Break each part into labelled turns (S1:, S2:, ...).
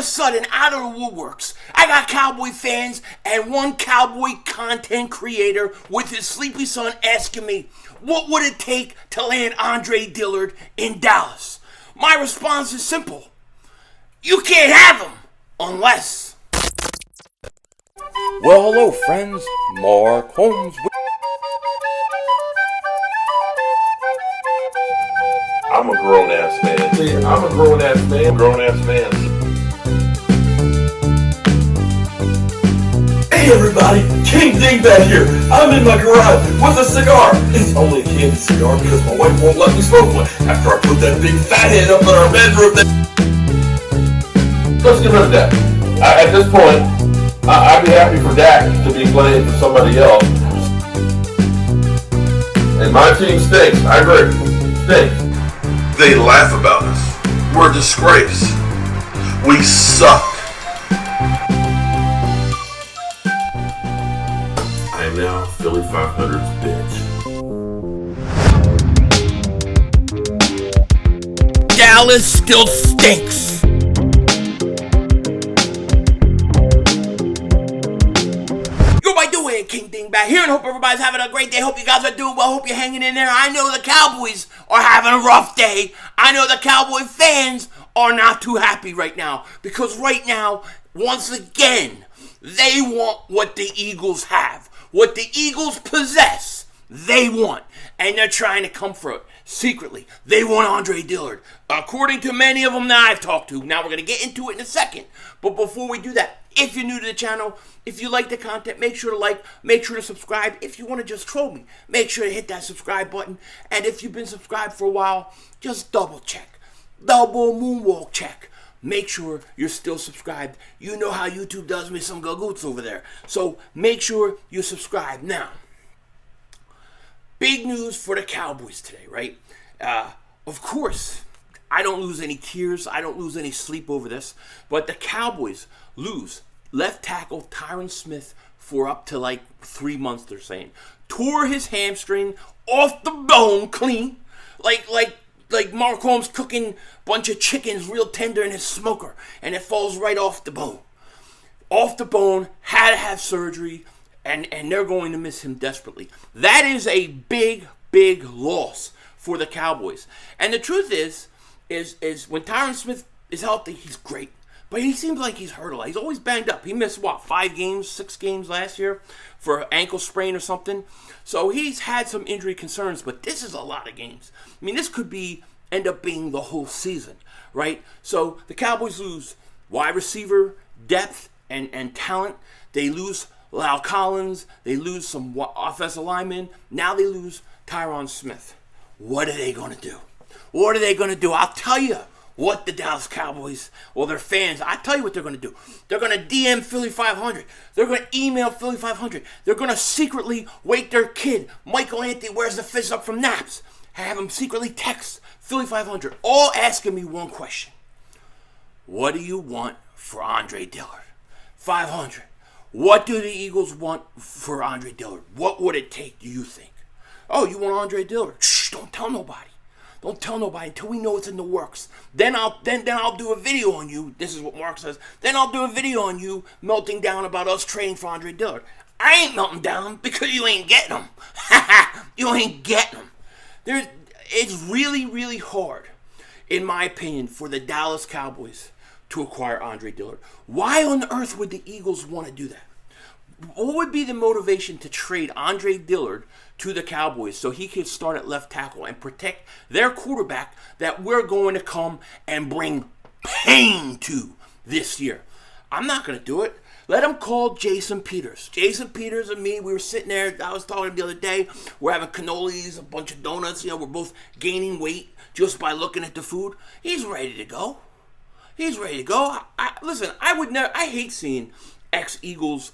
S1: sudden, out of the woodworks, I got Cowboy fans and one Cowboy content creator with his sleepy son asking me, what would it take to land Andre Dillard in Dallas? My response is simple. You can't have him unless...
S2: Well, hello, friends. Mark Holmes.
S3: I'm a grown-ass man. See, I'm a grown-ass man. Grown-ass man.
S4: Hey everybody, King Dingbat here. I'm in my garage with a cigar. It's only a candy cigar because my wife won't let me smoke one after I put that big fat head up in our bedroom.
S3: Let's get rid of Dak. At this point, I'd be happy for Dak to be playing for somebody else. And my team stinks. I agree. Stinks.
S5: They laugh about us. We're a disgrace. We suck.
S3: I am now Philly 500's bitch.
S1: Dallas still stinks. King Dingbat here, and hope everybody's having a great day. Hope you guys are doing well. Hope you're hanging in there. I know the Cowboys are having a rough day. I know the Cowboy fans are not too happy right now because right now, once again, they want what the Eagles have. What the Eagles possess, they want. And they're trying to come for it secretly. They want Andre Dillard, according to many of them that I've talked to. Now, we're going to get into it in a second. But before we do that, if you're new to the channel, if you like the content, make sure to like, make sure to subscribe. If you want to just troll me, make sure to hit that subscribe button. And if you've been subscribed for a while, just double check. Double moonwalk check. Make sure you're still subscribed. You know how YouTube does me some gagoots over there. So make sure you subscribe. Now, big news for the Cowboys today, right? Of course, I don't lose any tears. I don't lose any sleep over this. But the Cowboys lose left tackle Tyron Smith for up to like 3 months, they're saying. Tore his hamstring off the bone clean. Like Mark Holmes cooking a bunch of chickens real tender in his smoker. And it falls right off the bone. Off the bone, had to have surgery. And they're going to miss him desperately. That is a big, big loss for the Cowboys. And the truth is when Tyron Smith is healthy, he's great. But he seems like he's hurt a lot. He's always banged up. He missed, 5 games, 6 games last year for an ankle sprain or something. So he's had some injury concerns, but this is a lot of games. I mean, this could end up being the whole season, right? So the Cowboys lose wide receiver, depth, and talent. They lose La'el Collins. They lose some offensive linemen. Now they lose Tyron Smith. What are they going to do? What are they going to do? I'll tell you what the Dallas Cowboys, their fans, I tell you what they're going to do. They're going to DM Philly 500. They're going to email Philly 500. They're going to secretly wake their kid, Michael Anthony, where's the fizz up from naps? Have him secretly text Philly 500, all asking me one question. What do you want for Andre Dillard? 500. What do the Eagles want for Andre Dillard? What would it take, do you think? Oh, you want Andre Dillard? Shh, don't tell nobody. Don't tell nobody until we know it's in the works. Then I'll do a video on you. This is what Mark says. Then I'll do a video on you melting down about us trading for Andre Dillard. I ain't melting down because you ain't getting him. You ain't getting him. It's really, really hard, in my opinion, for the Dallas Cowboys to acquire Andre Dillard. Why on earth would the Eagles want to do that? What would be the motivation to trade Andre Dillard to the Cowboys so he could start at left tackle and protect their quarterback that we're going to come and bring pain to this year? I'm not going to do it. Let him call Jason Peters. Jason Peters and me, we were sitting there. I was talking to him the other day. We're having cannolis, a bunch of donuts. We're both gaining weight just by looking at the food. He's ready to go. He's ready to go. Listen, I hate seeing ex-Eagles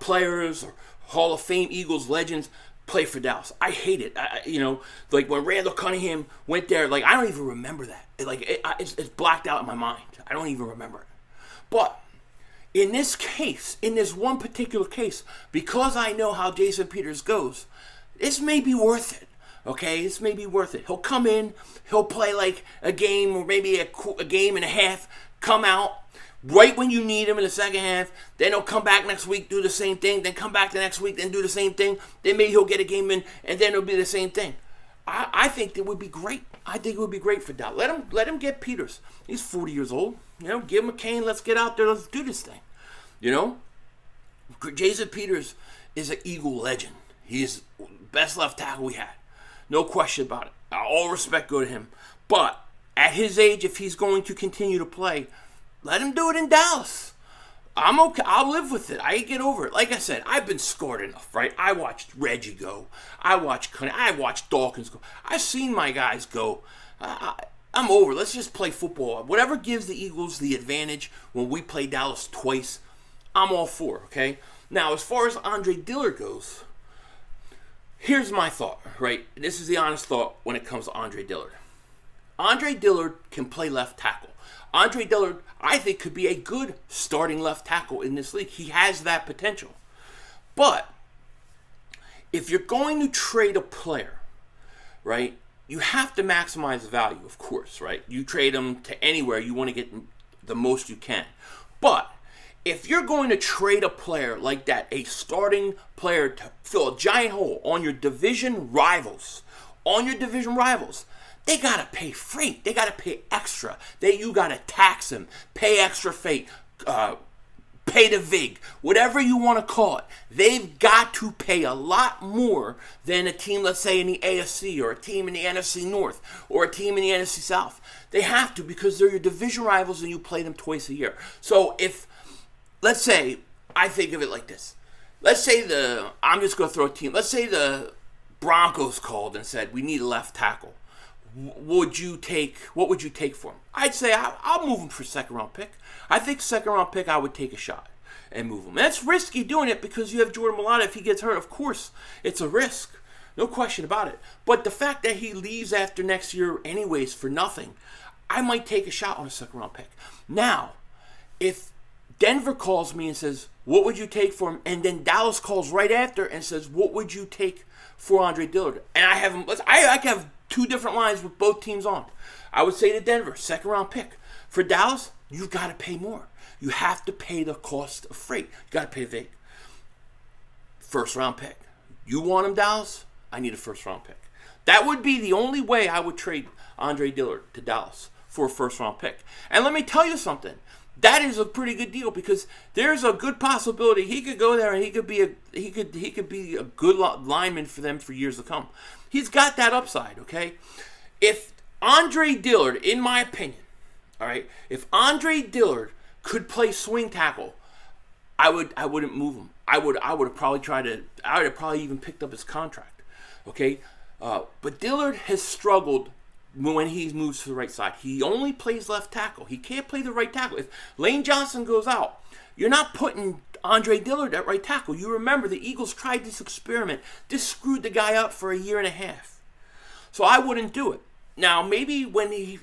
S1: players or Hall of Fame Eagles legends play for Dallas. I hate it. Like when Randall Cunningham went there, I don't even remember that. It's blacked out in my mind. I don't even remember it. But in this case, in this one particular case, because I know how Jason Peters goes, this may be worth it. Okay, this may be worth it. He'll come in, he'll play like a game or maybe a game and a half, come out, right when you need him in the second half. Then he'll come back next week, do the same thing. Then come back the next week, then do the same thing. Then maybe he'll get a game in, and then it'll be the same thing. I think that would be great. I think it would be great for Dillard. Let him get Peters. He's 40 years old. Give him a cane. Let's get out there. Let's do this thing. Jason Peters is an Eagle legend. He's the best left tackle we had. No question about it. All respect go to him. But at his age, if he's going to continue to play, let him do it in Dallas. I'm okay. I'll live with it. I get over it. Like I said, I've been scarred enough, right? I watched Reggie go. I watched Dawkins go. I've seen my guys go. I'm over. Let's just play football. Whatever gives the Eagles the advantage when we play Dallas twice, I'm all for, okay? Now, as far as Andre Dillard goes, here's my thought, right? This is the honest thought when it comes to Andre Dillard. Andre Dillard can play left tackle. Andre Dillard, I think, could be a good starting left tackle in this league. He has that potential. But if you're going to trade a player, right, you have to maximize the value, of course, right? You trade him to anywhere, you want to get the most you can. But if you're going to trade a player like that, a starting player to fill a giant hole on your division rivals, they got to pay freight. They got to pay extra. You got to tax them, pay extra freight, pay the VIG, whatever you want to call it. They've got to pay a lot more than a team, let's say, in the AFC or a team in the NFC North or a team in the NFC South. They have to because they're your division rivals and you play them twice a year. So if, let's say, I think of it like this. Let's say I'm just going to throw a team. Let's say the Broncos called and said, we need a left tackle. What would you take for him? I'd say I'll move him for second round pick. I think second round pick I would take a shot and move him. And that's risky doing it because you have Jordan Mailata. If he gets hurt, of course, it's a risk. No question about it. But the fact that he leaves after next year anyways for nothing, I might take a shot on a second round pick. Now, if Denver calls me and says, what would you take for him? And then Dallas calls right after and says, what would you take for Andre Dillard? And I have him, I can have two different lines with both teams on. I would say to Denver, second round pick. For Dallas, you've got to pay more. You have to pay the cost of freight. You got to pay the VIG. First round pick. You want him, Dallas? I need a first round pick. That would be the only way I would trade Andre Dillard to Dallas for a first round pick. And let me tell you something. That is a pretty good deal because there's a good possibility he could go there and he could be a good lineman for them for years to come. He's got that upside, okay? If Andre Dillard, in my opinion, all right, if Andre Dillard could play swing tackle, I wouldn't move him. I would have probably even picked up his contract, okay? But Dillard has struggled when he moves to the right side. He only plays left tackle. He can't play the right tackle. If Lane Johnson goes out, you're not putting Andre Dillard at right tackle. You remember the Eagles tried this experiment. This screwed the guy up for a year and a half. So I wouldn't do it. Now, maybe when he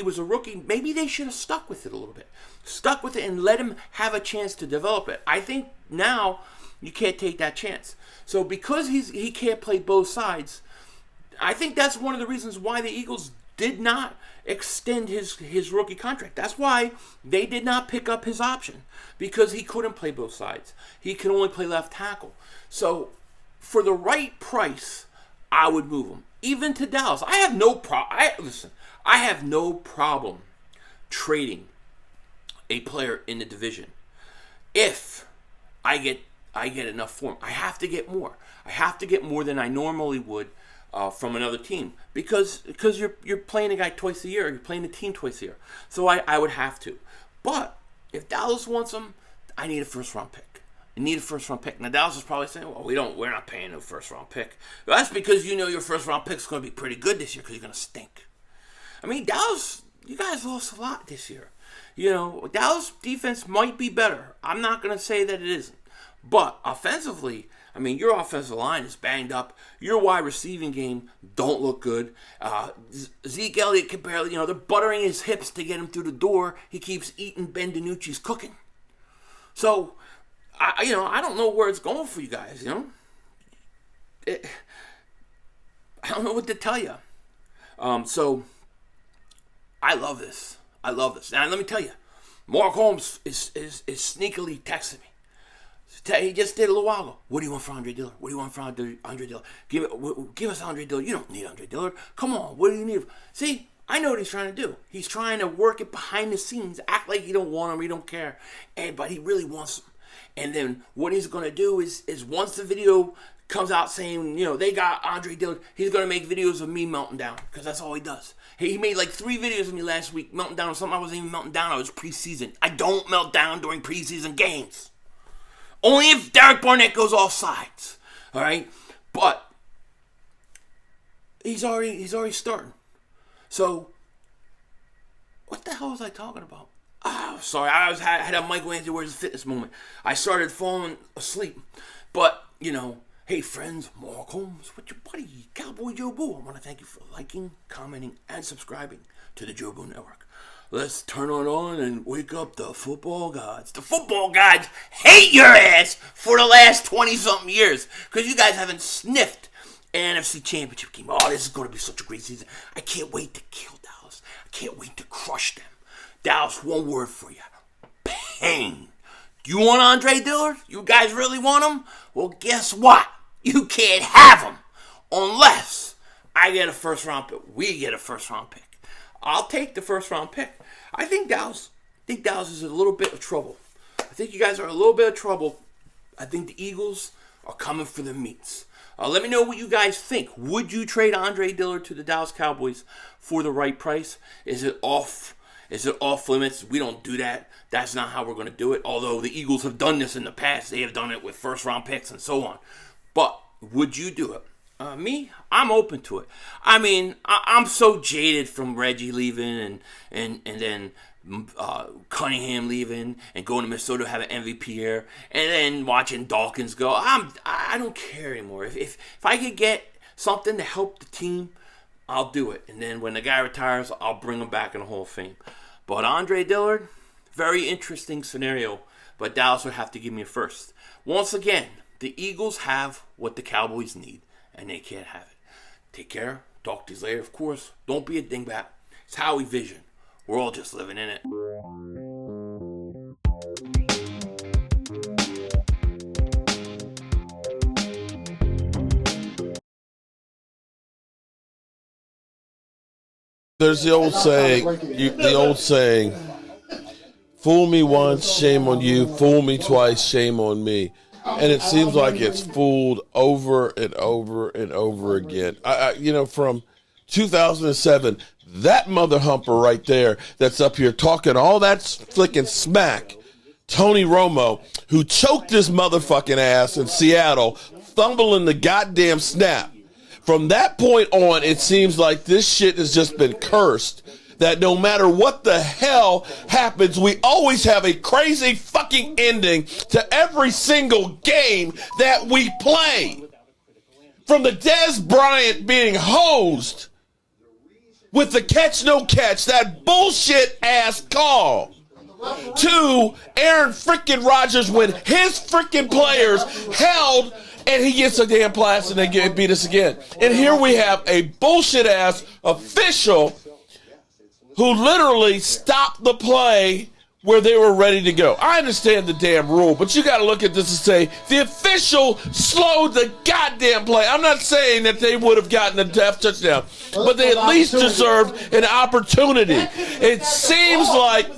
S1: was a rookie, maybe they should have stuck with it a little bit. Stuck with it and let him have a chance to develop it. I think now you can't take that chance. So because he can't play both sides, I think that's one of the reasons why the Eagles did not extend his rookie contract. That's why they did not pick up his option, because he couldn't play both sides. He can only play left tackle. So for the right price, I would move him. Even to Dallas. I have no problem trading a player in the division if I get enough for him. I have to get more. I have to get more than I normally would from another team because you're playing a guy twice a year. You're playing a team twice a year. So I would have to. But if Dallas wants him, I need a first round pick. I need a first round pick. Now Dallas is probably saying, well, we're not paying no first round pick. Well, that's because you know your first round pick is going to be pretty good this year because you're going to stink. I mean, Dallas, you guys lost a lot this year. You know, Dallas defense might be better. I'm not going to say that it isn't. But offensively, I mean, your offensive line is banged up. Your wide receiving game don't look good. Zeke Elliott can barely, they're buttering his hips to get him through the door. He keeps eating Ben DiNucci's cooking. So, I don't know where it's going for you guys, I don't know what to tell you. So, I love this. Now, let me tell you, Mark Holmes is sneakily texting me. He just did a little while ago. What do you want for Andre Dillard? What do you want for Andre Dillard? Give us Andre Dillard. You don't need Andre Dillard. Come on. What do you need? See, I know what he's trying to do. He's trying to work it behind the scenes, act like he don't want him, he don't care, but he really wants him. And then what he's going to do is once the video comes out saying, they got Andre Dillard, he's going to make videos of me melting down, because that's all he does. He made like 3 videos of me last week melting down on something I wasn't even melting down. I was preseason. I don't melt down during preseason games. Only if Derek Barnett goes off sides. All right? But he's already starting. So what the hell was I talking about? Oh, sorry. I had a Michael Anthony Where's the Fitness moment. I started falling asleep. But, hey friends, Mark Holmes with your buddy, Cowboy Joe Boo. I want to thank you for liking, commenting, and subscribing to the Joe Boo Network. Let's turn it on and wake up the football gods. The football gods hate your ass for the last 20-something years because you guys haven't sniffed an NFC Championship game. Oh, this is going to be such a great season. I can't wait to kill Dallas. I can't wait to crush them. Dallas, one word for you. Pain. You want Andre Dillard? You guys really want him? Well, guess what? You can't have him unless I get a first-round pick. We get a first-round pick. I'll take the first-round pick. I think Dallas is in a little bit of trouble. I think you guys are in a little bit of trouble. I think the Eagles are coming for the meats. Let me know what you guys think. Would you trade Andre Dillard to the Dallas Cowboys for the right price? Is it off limits? We don't do that. That's not how we're going to do it. Although the Eagles have done this in the past. They have done it with first-round picks and so on. But would you do it? Me, I'm open to it. I mean, I'm so jaded from Reggie leaving and then Cunningham leaving and going to Minnesota to have an MVP year, and then watching Dawkins go. I don't care anymore. If I could get something to help the team, I'll do it. And then when the guy retires, I'll bring him back in the Hall of Fame. But Andre Dillard, very interesting scenario. But Dallas would have to give me a first. Once again, the Eagles have what the Cowboys need. And they can't have it. Take care. Talk to you later, of course. Don't be a dingbat. It's Howie Vision. We're all just living in it.
S6: There's the old saying, fool me once, shame on you. Fool me twice, shame on me. And it seems like it's fooled over and over and over again. From 2007, that mother humper right there that's up here talking all that flicking smack, Tony Romo, who choked his motherfucking ass in Seattle, fumbling the goddamn snap. From that point on, it seems like this shit has just been cursed. That no matter what the hell happens, we always have a crazy fucking ending to every single game that we play. From the Dez Bryant being hosed with the catch no catch, that bullshit ass call, to Aaron freaking Rodgers when his freaking players held and he gets a damn pass and they beat us again. And here we have a bullshit ass official who literally stopped the play where they were ready to go. I understand the damn rule, but you got to look at this and say, the official slowed the goddamn play. I'm not saying that they would have gotten a death touchdown, but they at least deserved an opportunity. It seems like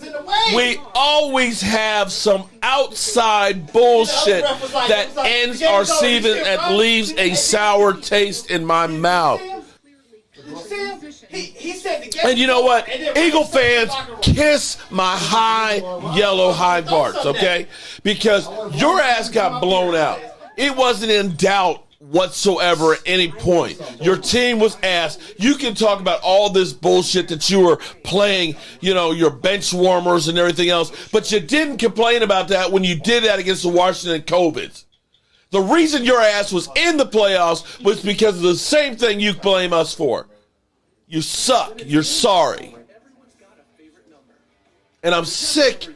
S6: we always have some outside bullshit that ends our season and leaves a sour taste in my mouth. And you know what? Eagle fans, kiss my high yellow high parts, okay? Because your ass got blown out. It wasn't in doubt whatsoever at any point. Your team was ass. You can talk about all this bullshit that you were playing, your bench warmers and everything else, but you didn't complain about that when you did that against the Washington Covids. The reason your ass was in the playoffs was because of the same thing you blame us for. You suck. You're sorry. And I'm sick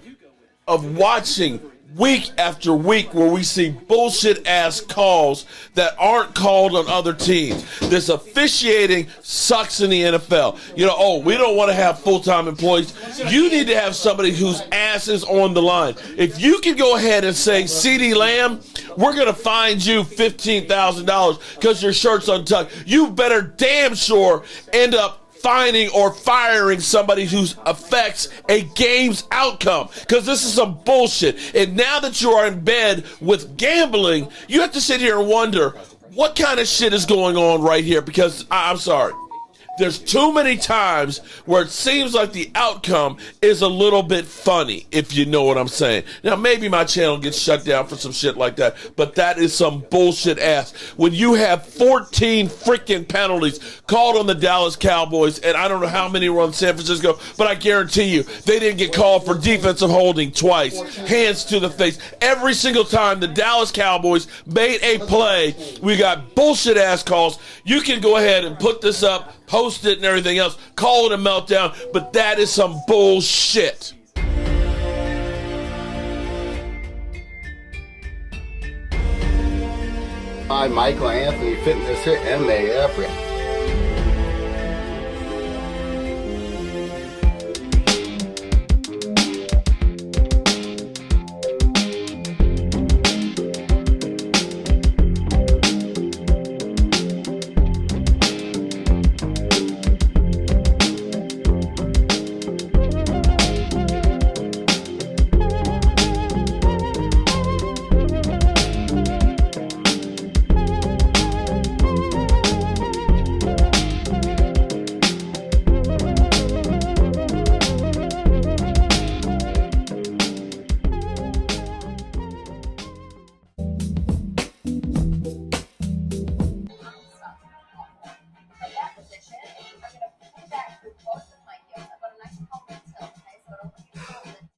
S6: of watching week after week where we see bullshit ass calls that aren't called on other teams. This officiating sucks in the NFL. You know, oh, we don't want to have full-time employees. You need to have somebody whose ass is on the line. If you can go ahead and say, CeeDee Lamb, we're going to find you $15,000 because your shirt's untucked, you better damn sure end up finding or firing somebody who affects a game's outcome, because this is some bullshit. And now that you are in bed with gambling, you have to sit here and wonder what kind of shit is going on right here, because I'm sorry. There's too many times where it seems like the outcome is a little bit funny, if you know what I'm saying. Now, maybe my channel gets shut down for some shit like that, but that is some bullshit ass. When you have 14 freaking penalties called on the Dallas Cowboys, and I don't know how many were on San Francisco, but I guarantee you, they didn't get called for defensive holding twice. Hands to the face. Every single time the Dallas Cowboys made a play, we got bullshit ass calls. You can go ahead and put this up, post it and everything else, call it a meltdown, but that is some bullshit.
S7: Hi, Michael Anthony, Fitness Hit MAF.